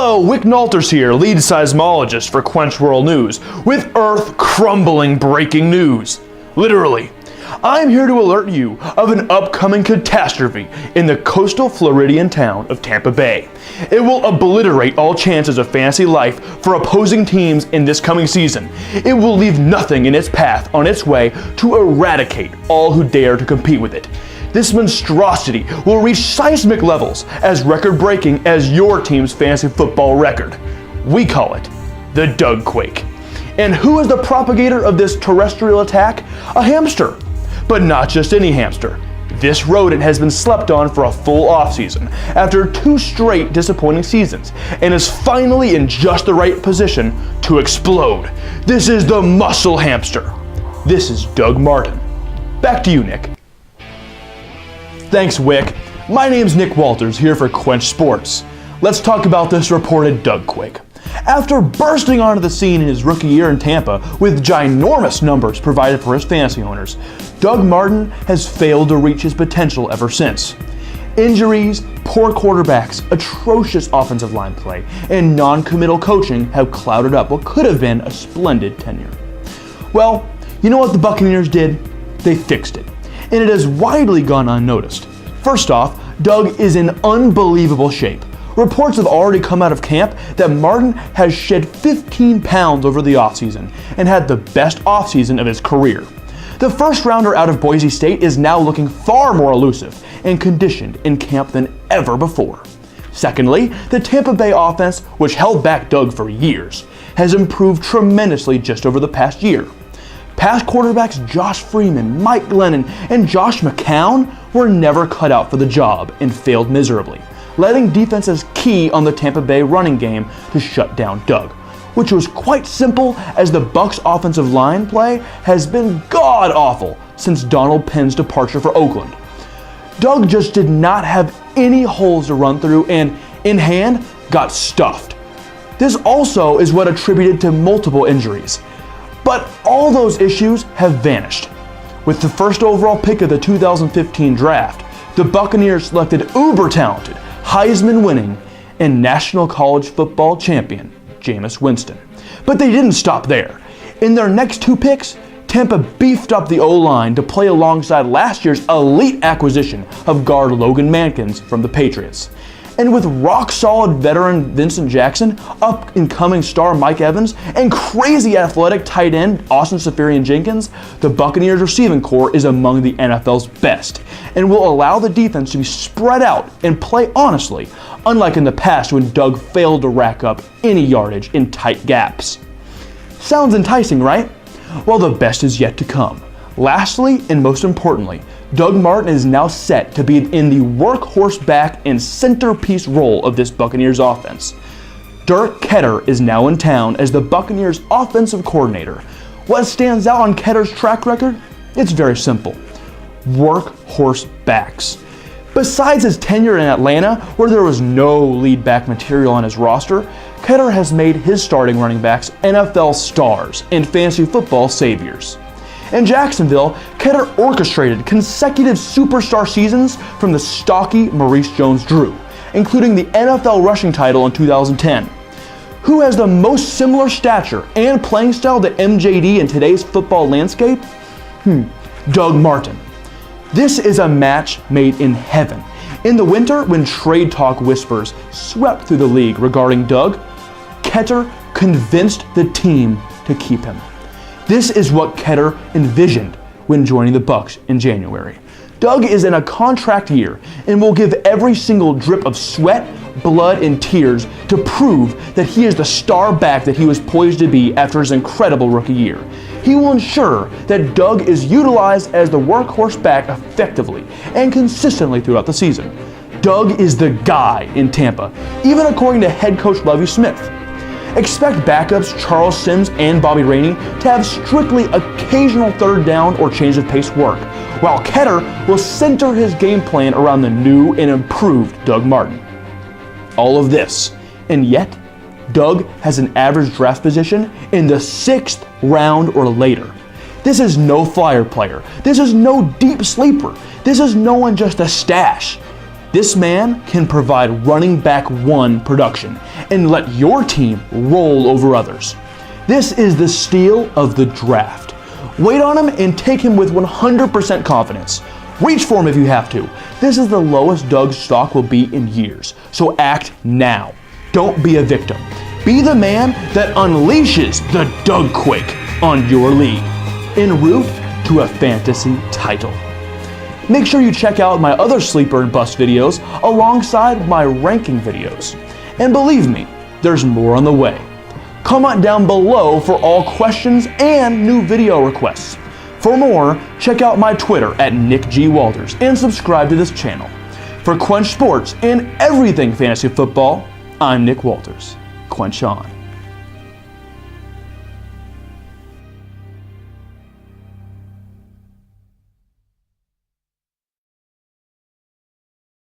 Hello, Wick Nalters here, lead seismologist for Quench World News, with Earth-crumbling breaking news. Literally. I'm here to alert you of an upcoming catastrophe in the coastal Floridian town of Tampa Bay. It will obliterate all chances of fantasy life for opposing teams in this coming season. It will leave nothing in its path on its way to eradicate all who dare to compete with it. This monstrosity will reach seismic levels as record-breaking as your team's fantasy football record. We call it the Dougquake. And who is the propagator of this terrestrial attack? A hamster. But not just any hamster. This rodent has been slept on for a full offseason after 2 straight disappointing seasons and is finally in just the right position to explode. This is the muscle hamster. This is Doug Martin. Back to you, Nick. Thanks, Wick. My name's Nick Walters here for Quench Sports. Let's talk about this reported Dougquake. After bursting onto the scene in his rookie year in Tampa with ginormous numbers provided for his fantasy owners, Doug Martin has failed to reach his potential ever since. Injuries, poor quarterbacks, atrocious offensive line play, and non-committal coaching have clouded up what could have been a splendid tenure. Well, you know what the Buccaneers did? They fixed it, and it has widely gone unnoticed. First off, Doug is in unbelievable shape. Reports have already come out of camp that Martin has shed 15 pounds over the offseason and had the best offseason of his career. The first rounder out of Boise State is now looking far more elusive and conditioned in camp than ever before. Secondly, the Tampa Bay offense, which held back Doug for years, has improved tremendously just over the past year. Past quarterbacks Josh Freeman, Mike Glennon, and Josh McCown were never cut out for the job and failed miserably, letting defenses key on the Tampa Bay running game to shut down Doug, which was quite simple as the Bucs' offensive line play has been god-awful since Donald Penn's departure for Oakland. Doug just did not have any holes to run through and, in hand, got stuffed. This also is what attributed to multiple injuries. But all those issues have vanished. With the first overall pick of the 2015 draft, the Buccaneers selected uber-talented, Heisman-winning, and National College Football champion, Jameis Winston. But they didn't stop there. In their next 2 picks, Tampa beefed up the O-line to play alongside last year's elite acquisition of guard Logan Mankins from the Patriots. And with rock-solid veteran Vincent Jackson, up-and-coming star Mike Evans, and crazy athletic tight end Austin Seferian-Jenkins, the Buccaneers receiving corps is among the NFL's best and will allow the defense to be spread out and play honestly, unlike in the past when Doug failed to rack up any yardage in tight gaps. Sounds enticing, right? Well, the best is yet to come. Lastly, and most importantly, Doug Martin is now set to be in the workhorse back and centerpiece role of this Buccaneers offense. Dirk Koetter is now in town as the Buccaneers offensive coordinator. What stands out on Ketter's track record? It's very simple. Workhorse backs. Besides his tenure in Atlanta, where there was no lead back material on his roster, Koetter has made his starting running backs NFL stars and fantasy football saviors. In Jacksonville, Koetter orchestrated consecutive superstar seasons from the stocky Maurice Jones-Drew, including the NFL rushing title in 2010. Who has the most similar stature and playing style to MJD in today's football landscape? Doug Martin. This is a match made in heaven. In the winter, when trade talk whispers swept through the league regarding Doug, Koetter convinced the team to keep him. This is what Koetter envisioned when joining the Bucs in January. Doug is in a contract year and will give every single drip of sweat, blood, and tears to prove that he is the star back that he was poised to be after his incredible rookie year. He will ensure that Doug is utilized as the workhorse back effectively and consistently throughout the season. Doug is the guy in Tampa, even according to head coach Lovie Smith. Expect backups Charles Sims and Bobby Rainey to have strictly occasional third down or change of pace work, while Koetter will center his game plan around the new and improved Doug Martin. All of this, and yet, Doug has an average draft position in the 6th round or later. This is no flyer player. This is no deep sleeper. This is no one just a stash. This man can provide running back one production and let your team roll over others. This is the steal of the draft. Wait on him and take him with 100% confidence. Reach for him if you have to. This is the lowest Doug's stock will be in years, so act now. Don't be a victim. Be the man that unleashes the Doug Quake on your league en route to a fantasy title. Make sure you check out my other sleeper and bust videos alongside my ranking videos. And believe me, there's more on the way. Comment down below for all questions and new video requests. For more, check out my Twitter at Nick G. Walters and subscribe to this channel. For Quench Sports and everything fantasy football, I'm Nick Walters. Quench on.